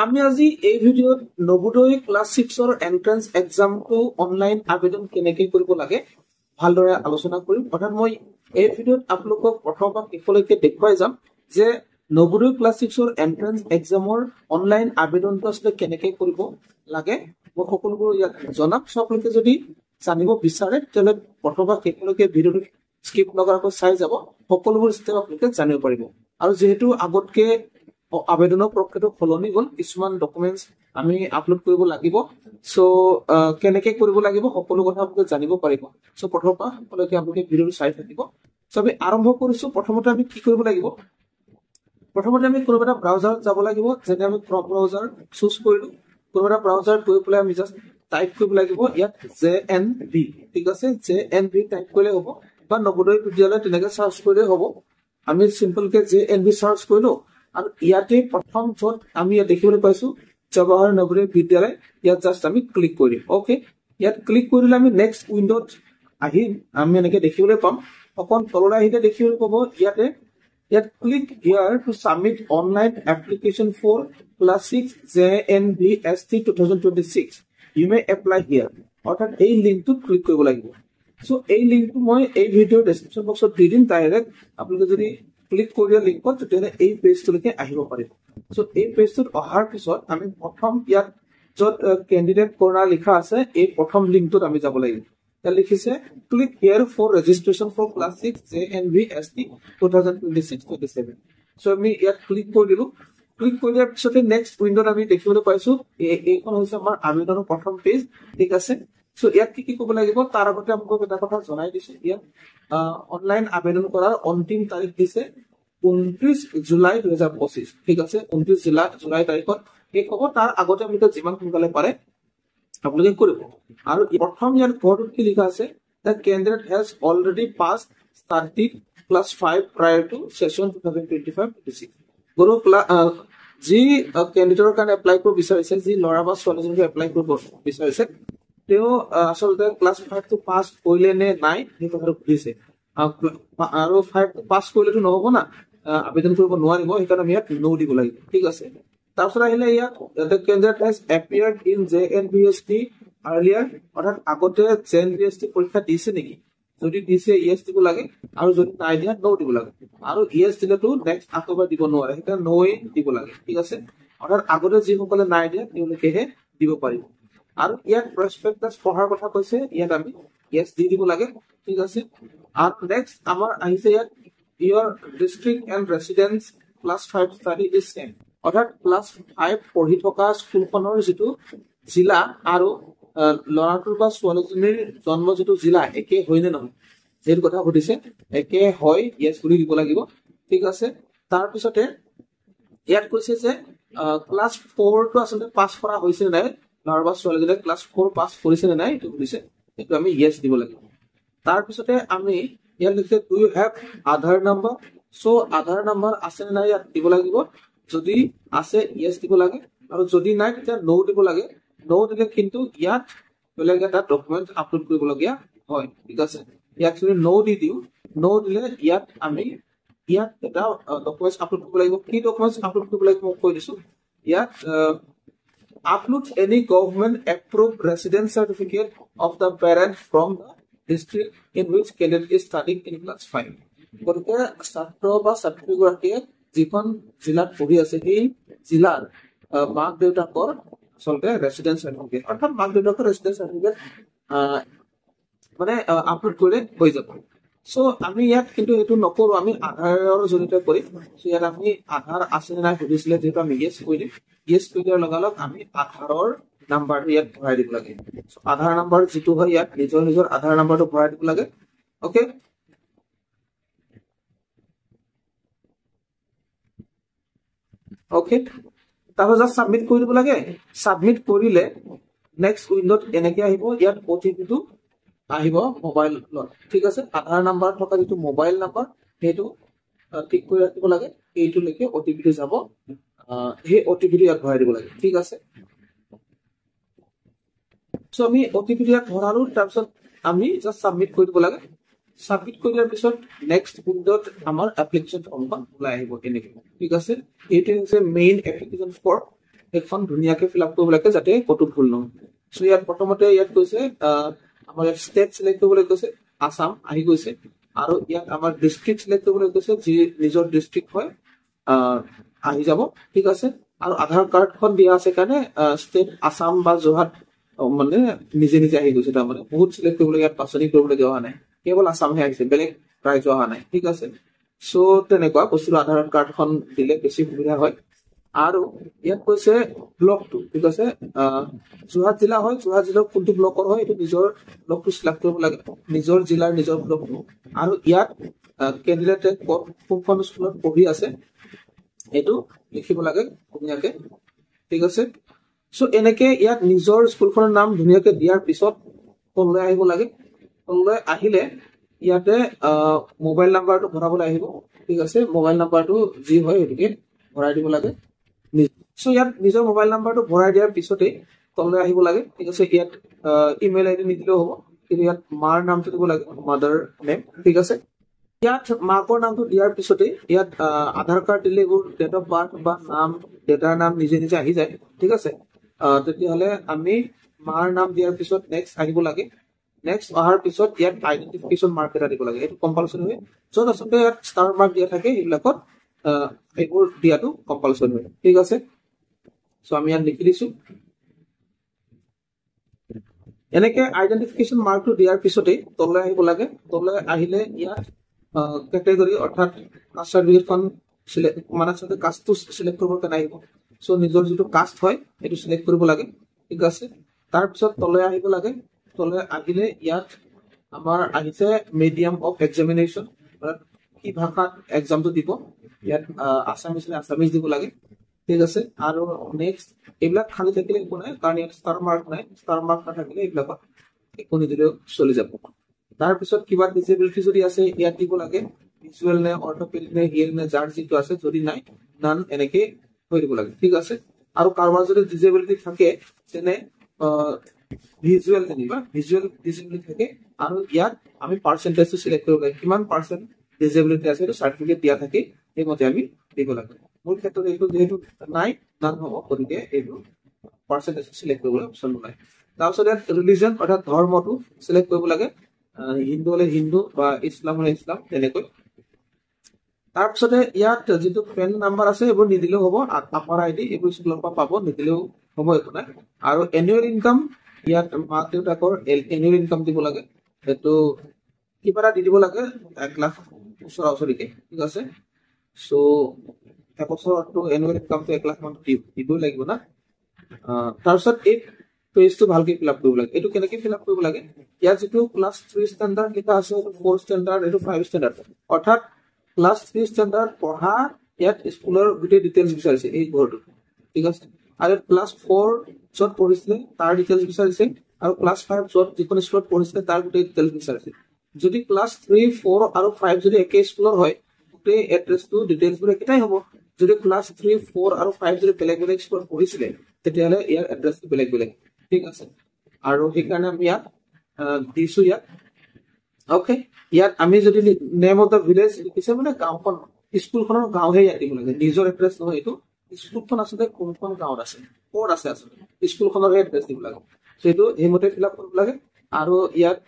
আমি আজি এই ভিডিঅ'ত নবোদয় ক্লাছ 6 ৰ এন্ট্ৰেন্স এক্সামটো অনলাইন আবেদন কেনেকৈ কৰিব লাগে ভালদৰে আলোচনা কৰিম। অৰ্থাৎ মই এই ভিডিঅ'ত আপোনালোকক প্ৰথম পৰা শেষলৈকে দেখুৱাই যাম যে নবোদয় ক্লাছ 6 ৰ এন্ট্ৰেন্স এক্সামৰ অনলাইন আবেদনটো আসলে কেনেকৈ কৰিব লাগে মই সকলোবোৰ ইয়াত জনাম। সকলোকে যদি জানিব বিচাৰে তেতিয়াহ'লে প্ৰথম পৰা শেষলৈকে ভিডিঅ'টো স্কিপ নকৰাকৈ চাই যাব, সকলোবোৰ ষ্টেপ আপোনালোকে জানিব পাৰিব। আৰু যেহেতু আগতকে আবেদনৰ প্ৰক্ৰিয়াটো সলনি গ'ল, কিছুমান ডকুমেন্টছ আমি আপলোড কৰিব লাগিব, সো কেনেকৈ কৰিব লাগিব সকলো কথা আপোনালোকে জানিব পাৰিব। সো প্ৰথমৰ পৰা সকলোকে আপোনালোকে ভিডিঅ'টো চাই থাকিব। সো আমি আৰম্ভ কৰিছো। প্ৰথমতে আমি কি কৰিব লাগিব, প্ৰথমতে আমি কোনোবা এটা ব্ৰাউজাৰত যাব লাগিব। যেনে আমি ক্ৰম ব্ৰাউজাৰ চুজ কৰিলো, কোনোবা এটা ব্ৰাউজাৰত গৈ পেলাই আমি জাষ্ট টাইপ কৰিব লাগিব ইয়াত JNV, ঠিক আছে, JNV টাইপ কৰিলে হ'ব, বা নবোদয় বিদ্যালয় তেনেকে সাৰ্চ কৰিলে হ'ব। আমি সিম্পলকে JNV সাৰ্চ কৰিলো আৰু ইয়াতে প্ৰথম য'ত আমি ইয়াত দেখিবলৈ পাইছো জৱাহৰ নবোদয় বিদ্যালয়, ইয়াত জাষ্ট আমি ক্লিক কৰিম। ওকে, ইয়াত ক্লিক কৰিলে আমি নেক্সট উইন্ডোত আহিম। আমি এনেকে দেখিবলৈ পাম, অকণ তললৈ আহিলে দেখিবলৈ পাব ইয়াত click here to submit online application for class 6 JNVST 2026 you may apply here. অৰ্থাৎ এই লিংকটোত ক্লিক কৰিব লাগিব। সো এই লিংকটো মই এই ভিডিঅ'ৰ ডেসক্ৰিপশন বক্সত দি দিম। ডাইৰেক্ট আপোনালোকে যদি ক্লিক কৰি লিংকত তেতিয়াহ'লে এই পেজটোলৈকে আহিব পাৰিব। সো এই পেজটোত অহাৰ পিছত আমি প্ৰথম ইয়াত য'ত কেণ্ডিডেট কৰ্ণাৰ লিখা আছে এই প্ৰথম লিংকটোত আমি যাব লাগিব। ইয়াত লিখিছে click here for registration for class 6 JNVST 2026-27। So আমি ইয়াত ক্লিক কৰি দিলো। ক্লিক কৰি দিয়াৰ পিছতে নেক্সট উইন্ডোত আমি দেখিবলৈ পাইছো এইখন হৈছে আমাৰ আবেদনৰ প্ৰথম পেজ, ঠিক আছে। সো ইয়াত কি কৰিব লাগিব তাৰ আগতে আপোনালোকক এটা কথা জনাই দিছো। ইয়াত অনলাইন আবেদন কৰাৰ অন্তিম তাৰিখ দিছে 29 জুলাই 2025, ঠিক আছে। 29 জুলাই তাৰিখত শেষ হ'ব। তাৰ আগতে আপোনালোকে যিমান সোনকালে পাৰে আপোনালোকে কৰিব। আৰু প্ৰথম ইয়াত ঘৰটোত কি লিখা আছে, the candidate has already pass started class 5 prior to session 2025-26। কোনো যি কেণ্ডিডেটৰ কাৰণে এপ্লাই কৰিব বিচাৰিছে, যি ল'ৰা বা ছোৱালীজনীকে এপ্লাই কৰিব বিচাৰিছে, তেওঁ আচলতে ক্লাছ 5 টো পাছ কৰিলে নে নাই সেই কথাটো সুধিছে। আৰু 5 পাছ কৰিলেতো নহ'ব না, আবেদন কৰিব নোৱাৰিব, সেইকাৰণে আমি ইয়াত নো দিব লাগিব, ঠিক আছে। তাৰপিছত আহিলে ইয়াত the candidate has appeared in JNVST earlier, অৰ্থাৎ আগতে JNVST পৰীক্ষা দিছে নেকি, যদি দিছে ইয়েছ দিব লাগে, আৰু যদি নাই দিয়া নো দিব লাগে। আৰু ইয়েছ দিলেতো নেক্সট আকৌ এবাৰ দিব নোৱাৰে, সেইকাৰণে নোৱে দিব লাগে, ঠিক আছে। অৰ্থাৎ আগতে যিসকলে নাই দিয়া তেওঁলোকেহে দিব পাৰিব। আৰু ইয়াত প্ৰস্পেক্টাছ পঢ়াৰ কথা কৈছে, ইয়াত আমি ইয়েছ দি দিব লাগে, ঠিক আছে। আৰু নেক্সট আমাৰ আহিছে ইয়াত your district and residence class 5 study is same, অৰ্থাৎ ক্লাছ 5 পঢ়ি থকা স্কুলখনৰ যিটো জিলা আৰু ল'ৰাটোৰ বা ছোৱালীজনীৰ জন্ম যিটো জিলা একে হয় নে নহয় সেইটো কথা সুধিছে। একে হয়, ইয়েছ বুলি দিব লাগিব, ঠিক আছে। তাৰপিছতে ইয়াত কৈছে যে ক্লাছ 4 টো আচলতে পাছ কৰা হৈছে নে নাই, ল'ৰা বা ছোৱালীজনীয়ে ক্লাছ 4 পাছ কৰিছে নে নাই এইটো সুধিছে, সেইটো আমি ইয়েছ দিব লাগিব। তাৰপিছতে আমি ইয়াত লিখিছে do you have Aadhaar number. So Aadhaar number আছে নে নাই ইয়াত দিব লাগিব। যদি আছে ইয়েছ দিব লাগে, আৰু যদি নাই তেতিয়া নো দিব লাগে। নো দিলে কিন্তু ইয়াত বেলেগ এটা ডকুমেণ্ট আপলোড কৰিবলগীয়া হয়, ঠিক আছে। ইয়াত যদি নো দি দিওঁ, নো দিলে ইয়াত আমি এটা ডকুমেণ্ট আপলোড কৰিব লাগিব। কি ডকুমেণ্ট আপলোড কৰিব লাগিব মই কৈ দিছো। ইয়াত upload any government approved residence certificate of the parent from the district in which candidate is studying in class 5। গতিকে ছাত্ৰ বা ছাত্ৰীগৰাকীয়ে যিখন জিলাত পঢ়ি আছে সেই জিলাৰ মাক দেউতাকৰ আচলতে ৰেচিডেন্স চাৰ্টিফিকেট, অৰ্থাৎ মাক দেউতাকৰ ৰেচিডেন্স চাৰ্টিফিকেট মানে আপলোড কৰিলে হৈ যাব। সো আমি ইয়াত কিন্তু সেইটো নকৰো, আমি আধাৰৰ জৰিয়তে কৰিম। সো ইয়াত আমি আধাৰ আছে নে নাই সুধিছিলে, যিহেতু আমি ইয়েছ কৰি দিম। ইয়েছ কৰি দিয়াৰ লগালগ আমি আধাৰৰ নাম্বাৰটো ইয়াত ভৰাই দিব লাগে। আধাৰ নাম্বাৰ যিটো হয় ইয়াত নিজৰ আধাৰ নাম্বাৰটো ভৰাই দিব লাগে। অকে, অকে, তাৰপিছত জাষ্ট ছাবমিট কৰি দিব লাগে। ছাবমিট কৰিলে নেক্সট উইণ্ডোত এনেকে আহিব, ইয়াত অটিপিটো আহিব মোবাইলত, ঠিক আছে। আধাৰ নাম্বাৰ থকা যিটো মোবাইল নাম্বাৰ সেইটো ঠিক কৰি ৰাখিব লাগে, এইটোলৈকে অটিপিটো যাব, সেই অটিপিটো ইয়াত ভৰাই দিব লাগে, ঠিক আছে। সো আমি অটিপিটো ইয়াত ভৰালো, তাৰপিছত আমি জাষ্ট ছাবমিট কৰি দিব লাগে। সাবমিট কৰাৰ পিছত নেক্সট উইন্ডোত আমাৰ এপ্লিকেশন ফৰ্মখন ওলাই আহিব এনেকৈ, ঠিক আছে। এইটো হৈছে মেইন এপ্লিকেশন ফৰ্ম। সেইখন ধুনীয়াকে ফিল আপ কৰিব লাগে যাতে ক'তো ভুল নহয় সো ইয়াত প্ৰথমতে ইয়াত কৈছে আমাৰ ষ্টেট সিলেক্ট কৰিবলৈ কৈছে আসাম আহি গৈছে আৰু ইয়াত আমাৰ ডিস্ট্ৰিক্ট সিলেক্ট কৰিবলৈ কৈছে যি নিজৰ ডিস্ট্ৰিক্ট হয় আহি যাব ঠিক আছে আৰু আধাৰ কাৰ্ডখন দিয়া আছে কাৰণে ষ্টেট আসাম বা যোৰহাট মানে নিজে নিজে আহি গৈছে তাৰমানে বহুত সিলেক্ট কৰিবলৈ ইয়াত বাছনি কৰিবলৈ হোৱা নাই কেৱল আসামহে আহিছে বেলেগ ৰাজ্য অহা নাই ঠিক আছে সো তেনেকুৱা বস্তুটো আধাৰ কাৰ্ডখন দিলে বেছি সুবিধা হয় আৰু ইয়াত কৈছে ব্লকটো ঠিক আছে যোৰহাট জিলা হয় যোৰহাট জিলাৰ কোনটো ব্লকৰ হয় এইটো নিজৰ ব্লকটো সিলেক্ট কৰিব লাগে নিজৰ জিলাৰ নিজৰ ব্লকটো আৰু ইয়াত কেণ্ডিডেটে কোনখন স্কুলত পঢ়ি আছে এইটো লিখিব লাগে ধুনীয়াকে ঠিক আছে সো এনেকে ইয়াত নিজৰ স্কুলখনৰ নাম ধুনীয়াকে দিয়াৰ পিছত তললৈ আহিব লাগে তললৈ আহিলে ইয়াতে মোবাইল নাম্বাৰটো ভৰাবলৈ আহিব ঠিক আছে মোবাইল নাম্বাৰটো যি হয় সেইটোকে ভৰাই দিব লাগে সো ইয়াত নিজৰ মোবাইল নাম্বাৰটো ভৰাই দিয়াৰ পিছতে তললৈ আহিব লাগে ঠিক আছে ইয়াত ইমেইল আইডি নিদিলেও হ'ব কিন্তু ইয়াত মাৰ নামটো দিব লাগে মাদাৰ নেম ঠিক আছে ইয়াত মাকৰ নামটো দিয়াৰ পিছতে ইয়াত আধাৰ কাৰ্ড দিলে এইবোৰ ডেট অফ বাৰ্থ বা নাম দেউতাৰ নাম নিজে নিজে আহি যায় ঠিক আছে তেতিয়াহ'লে আমি মাৰ নাম দিয়াৰ পিছত নেক্সট আহিব লাগে নেক্সট অহাৰ পিছত ইয়াত আইডেন্টিফিকেশ্যন মাৰ্ক এটা দিব লাগে এইটো কম্পালচৰি হয় য'ত আচলতে ইয়াত ষ্টাৰ মাৰ্ক দিয়া থাকে সেইবিলাকত এইবোৰ দিয়াটো কম্পালচৰি হয় ঠিক আছে সো আমি ইয়াত লিখি দিছো এনেকে আইডেন্টিফিকেশ্যন মাৰ্কটো দিয়াৰ পিছতে তললৈ আহিব লাগে তললৈ আহিলে ইয়াত কেটেগৰী অৰ্থাৎ কাষ্ট চাৰ্টিফিকেটখন মানে আচলতে কাষ্টটো চিলেক্ট কৰিবৰ কাৰণে আহিব সো নিজৰ যিটো কাষ্ট হয় সেইটো চিলেক্ট কৰিব লাগে ঠিক আছে তাৰপিছত তললৈ আহিব লাগে তললৈ আহিলে ইয়াত আমাৰ আহিছে মিডিয়াম অফ এক্সামিনেশ্যন কি ভাষাত এক্সামটো দিব ইয়াত আছামিজ দিব লাগে ঠিক আছে আৰু নেক্সট এইবিলাক খালি থাকিলে একো নাই কাৰণ ইয়াত ষ্টাৰ মাৰ্ক নাই ষ্টাৰ মাৰ্ক নাথাকিলে এইবিলাকত একো নিদিলেও চলি যাব তাৰপিছত কিবা ডিসেবিলিটি যদি আছে ইয়াত দিব লাগে ভিজুৱেল নে অৰ্থোপেডিক নে হিয়াৰিং নে যাৰ যিটো আছে যদি নাই নান এনেকে হৈ দিব লাগে ঠিক আছে আৰু কাৰোবাৰ যদি ডিসেবিলিটি থাকে তেনে ভিজুৱেল যেনিবা ভিজুৱেল ডিসেবিলিটি থাকে আৰু ইয়াত আমি পাৰ্চেন্টেজটো সিলেক্ট কৰিব লাগে কিমান পাৰ্চেন্ট ডিসেবিলিটি আছে এইটো সাৰ্টিফিকেট দিয়া থাকে সেইমতে আমি দিব লাগে মোৰ ক্ষেত্ৰত এইটো যেহেতু নাই নান হ'ব গতিকে এইটো পাৰ্চেন্টেজ সিলেক্ট কৰিবলৈ অপচন নাই তাৰপিছত ইয়াত ৰিলিজন অৰ্থাৎ ধৰ্মটো সিলেক্ট কৰিব লাগে হিন্দু হলে হিন্দু বা ইছলাম হলে ইছলাম তেনেকৈ তাৰপিছতে ইয়াত যিটো পেন নাম্বাৰ আছে এইবোৰ নিদিলেও হ'ব আপাৰ আইডি এইবোৰ স্কুলৰ পৰা পাব নিদিলেও হ'ব একো নাই আৰু এনুৱেল ইনকাম ইয়াত মাক দেউতাকৰ এনুৱেল ইনকাম দিব লাগে সেইটো কিবা এটা দি দিব লাগে 1 লাখ ওচৰা-ওচৰিকে ঠিক আছে সো এবছৰটো এনুৱেল ইনকামটো 1 লাখ মান দিবই লাগিব না তাৰপিছত এই পেজটো ভালকে ফিল আপ কৰিব লাগে এইটো কেনেকৈ ফিল আপ কৰিব লাগে ইয়াত যিটো ক্লাছ 3 ষ্টেণ্ডাৰ্ড লিখা আছে 4 ষ্টেণ্ডাৰ্ড এইটো 5 ষ্টেণ্ডাৰ্ড অৰ্থাৎ ক্লাছ 3 ষ্টেণ্ডাৰ্ড পঢ়া ইয়াত স্কুলৰ গোটেই ডিটেইলছ বিচাৰিছে এই ঘৰটো ঠিক আছে আৰু ক্লাছ 4 য'ত পঢ়িছিলে তাৰ ডিটেইলছ বিচাৰিছে আৰু ক্লাছ 5 য'ত যিখন স্কুলত পঢ়িছিলে তাৰ গোটেই ডিটেইলছ বিচাৰিছে যদি ক্লাছ 3 4 আৰু 5 যদি একে স্কুলৰ হয় গোটেই এড্ৰেছটো ডিটেইলছবোৰ একেটাই হ'ব যদি ক্লাছ 3 4 আৰু 5 যদি বেলেগ বেলেগ স্কুলত পঢ়িছিলে তেতিয়াহ'লে ইয়াৰ এড্ৰেছটো বেলেগ বেলেগ ঠিক আছে আৰু সেইকাৰণে আমি ইয়াত দিছো ইয়াত ওকে ইয়াত আমি যদি নেম অফ দা ভিলেজ লিখিছে মানে গাঁওখন স্কুলখনৰ গাঁওহে ইয়াত দিব লাগে নিজৰ এড্ৰেছ নহয় এইটো স্কুলখন আচলতে কোনখন গাঁৱত আছে ক'ত আছে আচলতে স্কুলখনৰ এড্ৰেছ দিব লাগে সেইটো সেইমতে ফিল আপ কৰিব লাগে আৰু ইয়াত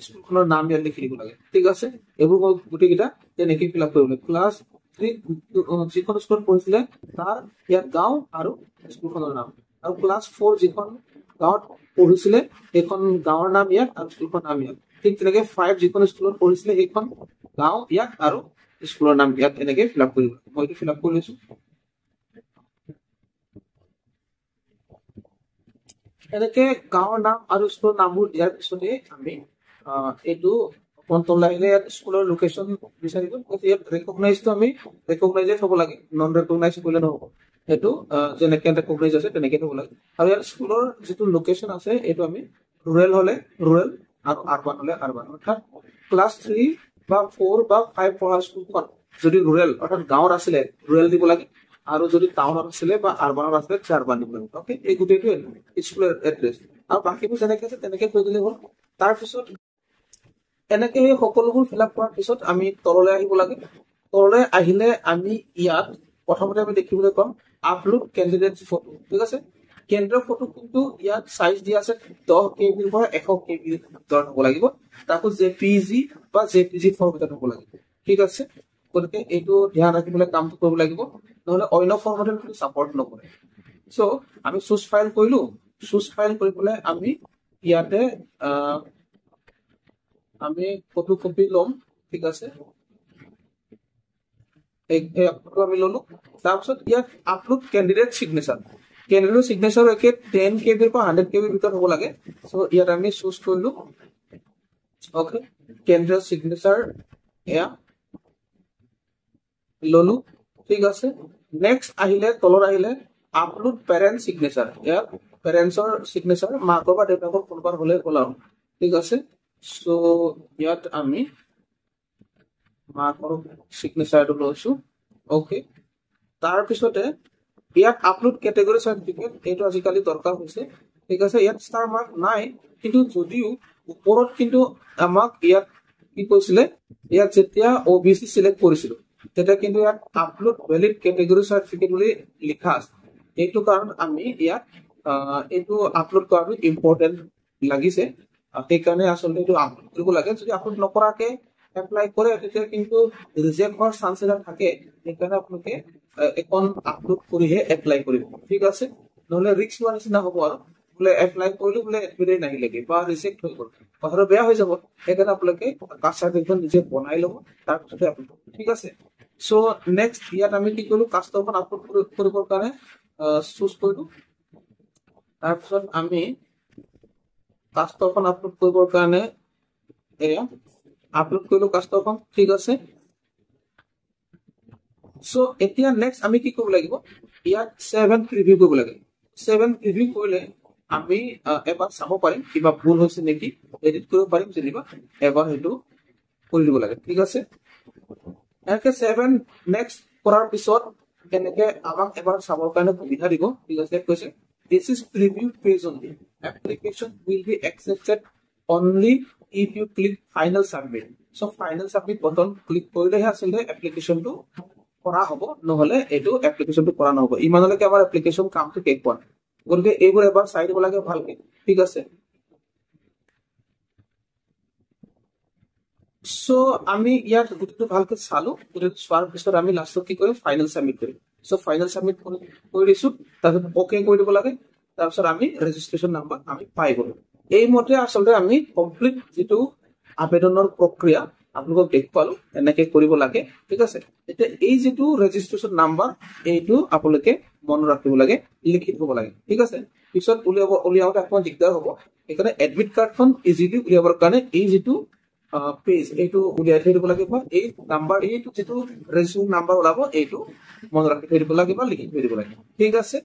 স্কুলখনৰ নাম ইয়াত লিখি দিব লাগে ঠিক আছে এইবোৰ গোটেইকেইটা তেনেকৈ ফিল আপ কৰিব লাগে ক্লাছ 3 যিখন স্কুলত পঢ়িছিলে তাৰ ইয়াত গাঁও আৰু স্কুলখনৰ নাম আৰু ক্লাছ 4 যিখন গাঁৱত পঢ়িছিলে সেইখন গাঁৱৰ নাম ইয়াত আৰু স্কুলখনৰ নাম ইয়াত ঠিক তেনেকে 5 যিখন স্কুলত পঢ়িছিলে সেইখন গাঁও ইয়াত আৰু স্কুলৰ নাম ইয়াত এনেকে ফিল আপ কৰিব মই এইটো ফিল আপ কৰি লৈছো এনেকে গাঁৱৰ নাম আৰু স্কুলৰ নামবোৰ দিয়াৰ পিছতে আমি এইটো কন্ট্ৰল আহিলে ইয়াত স্কুলৰ লোকেশ্যন বিচাৰিব ইয়াত ৰেকগনাইজটো আমি ৰেকগনাইজেড হ'ব লাগে নন ৰেকগনাইজ কৰিলে নহ'ব সেইটো যেনেকে ৰেকগনাইজ আছে তেনেকে হ'ব লাগে আৰু ইয়াত স্কুলৰ যিটো লোকেশ্যন আছে এইটো আমি ৰুৰেল হলে ৰুৰেল আৰু আৰবান হলে আৰবান অৰ্থাৎ ক্লাছ 3 বা 4 বা 5 পঢ়া স্কুলখন যদি ৰুৰেল অৰ্থাৎ গাঁৱত আছিলে ৰুৰেল দিব লাগে আৰু যদি টাউনত আছিলে বা আৰবানত আছিলে আৰবান দিব লাগে ওকে এই গোটেইটো স্কুলৰ এড্ৰেছ আৰু বাকীবোৰ যেনেকে আছে তেনেকে কৈ দিলে হ'ল তাৰপিছত এনেকে এই সকলোবোৰ ফিল আপ কৰাৰ পিছত আমি তললৈ আহিব লাগে তললৈ আহিলে আমি ইয়াত প্ৰথমতে আমি দেখিবলৈ পাম আপলোড ক্যান্ডিডেট ফটো ঠিক আছে কেন্দ্ৰীয় ফটো কিন্তু ইয়াত সাইজ দিয়া আছে 10 কেবিৰ পৰা 100 কেবিৰ ভিতৰত হ'ব লাগিব তাকো জেপিজি বা জেপিজি ফৰ্মেটত হ'ব লাগিব ঠিক আছে গতিকে এইটো ধ্যান ৰাখিবলৈ কামটো কৰিব লাগিব নহলে অন্য ফৰ্মেটত কিন্তু সাপোৰ্ট নকৰে সো আমি চুজ ফাইল কৰিলো চুজ ফাইল কৰি পেলাই আমি ইয়াতে আমি ফটো কপি লম ঠিক আছে আমি ললো তাৰপিছত ইয়াত upload candidate signature candidate signature একে 10 কেবিৰ পৰা 100 কেবিৰ ভিতৰত হ'ব লাগে সো ইয়াত আমি চুজ কৰিলো ওকে ক্যান্ডিডেট সিগনেচাৰ এয়া ললো ঠিক আছে নেক্সট আহিলে তলৰ আহিলে আপলোড পেৰেন্ট সিগনেচাৰ এয়া পেৰেন্টছৰ সিগনেচাৰ মাকৰ বা দেউতাকৰ কোনবাৰ হলে কলাম ঠিক আছে সো ইয়াত আমি মাকৰ সিগনেচাৰটো লৈছো ওকে তাৰ পিছতে ইয়াত আপলোড ক্যাটেগৰি সাৰ্টিফিকেট এইটো আজিকালি দৰকাৰ হৈছে ঠিক আছে ইয়াত ষ্টাৰ মাৰ্ক নাই কিন্তু যদিও ওপৰত কিন্তু আমাক ইয়াত কি কৈছিলে ইয়াত যেতিয়া ওবিসি সিলেক্ট কৰিছিল তেতিয়া কিন্তু ইয়াত আপলোড ভ্যালিড ক্যাটেগৰি সাৰ্টিফিকেট বুলি লিখা আছে এইটো কাৰণ আমি ইয়াত এইটো আপলোড কৰাটো ইম্পৰ্টেন্ট লাগিছে সেইকাৰণে আসলে এইটো আপলোড কৰিব লাগে যদি আপলোড নকৰাকে এপ্লাই কৰে তেতিয়া কিন্তু ৰিজেক্ট হোৱাৰ চান্স এটা থাকে সেইকাৰণে আপোনালোকে এখন আপলোড কৰিহে এপ্লাই কৰিব ঠিক আছে নহলে ৰিস্ক হোৱাৰ নিচিনা হ'ব আৰু বোলে এপ্লাই কৰিলো বোলে এডমিটে নাহিলেগে বা ৰিজেক্ট হৈ গ'ল কথাটো বেয়া হৈ যাব সেইকাৰণে আপোনালোকে কাষ্ট চাৰ্টিফিকেট নিজে বনাই ল'ব তাৰপিছতে আপলোড ঠিক আছে সো নেক্সট ইয়াত আমি কি কৰিলো কাষ্টখন আপলোড কৰিবৰ কাৰণে চুজ কৰিলো তাৰপিছত আমি কাষ্টখন আপলোড কৰিবৰ কাৰণে এয়া আপলোড কৰিলো কাষ্টখন ঠিক আছে সো এতিয়া নেক্সট আমি কি কৰিব লাগিব ইয়াত 7 প্ৰিভিউ কৰিব লাগে 7 প্ৰিভিউ কৰিলে আমি এবাৰ চাব পাৰিম কিবা ভুল হৈছে নেকি এডিট কৰিব পাৰিম যেনিবা এবাৰ হেতু কৰি দিব লাগে ঠিক আছে একে 7 নেক্সট কৰাৰ পিছত কেনেকে আমাক এবাৰ চাবৰ কাৰণে সুবিধা দিব ঠিক আছে কৈছে this is preview page only application will be accepted only if you click final submit so final submit button click কৰিলেহে আসলে এপ্লিকেশনটো কৰা হ'ব নহলে এটো এপ্লিকেশনটো কৰা নহব ইমানলৈকে আমাৰ এপ্লিকেশন কামটো শেষ হোৱা গতিকে এইবোৰ এবাৰ চাই দিব লাগে ভালকে ঠিক আছে সো আমি ইয়াত গুটিটো ভালকে চালো গুটিটো চোৱাৰ পিছত আমি লাষ্টত কি কৰিম ফাইনাল সাবমিট কৰিম সো ফাইনাল সাবমিট কৰি দিছো তাৰপিছত ওকে কৰি দিব লাগে তাৰপিছত আমি ৰেজিষ্ট্ৰেচন নাম্বাৰ আমি পাই গলো এই মতে আসলে আমি কমপ্লিট যেটো আবেদনৰ প্ৰক্ৰিয়া আপোনালোকক দেখুৱালো এনেকে কৰিব লাগে ঠিক আছে এতিয়া এই যেটো ৰেজিষ্ট্ৰেচন নাম্বাৰ এইটো আপোনালোকে মনত ৰাখিব লাগে লিখি থব লাগে ঠিক আছে পিছত উলিয়াওতে আপোনাৰ দিগদাৰ হ'ব এখানে এডমিট কাৰ্ডখন ইজিলি উলিয়াবৰ কাৰণে এই যেটো পেজ এইটো উলিয়াই থৈ দিব লাগিব এই নাম্বাৰ এইটো যেটো ৰেজিষ্ট্ৰেচন নাম্বাৰ ওলাব এইটো মনত ৰাখি থৈ দিব লাগিব লিখি থৈ দিব লাগিব ঠিক আছে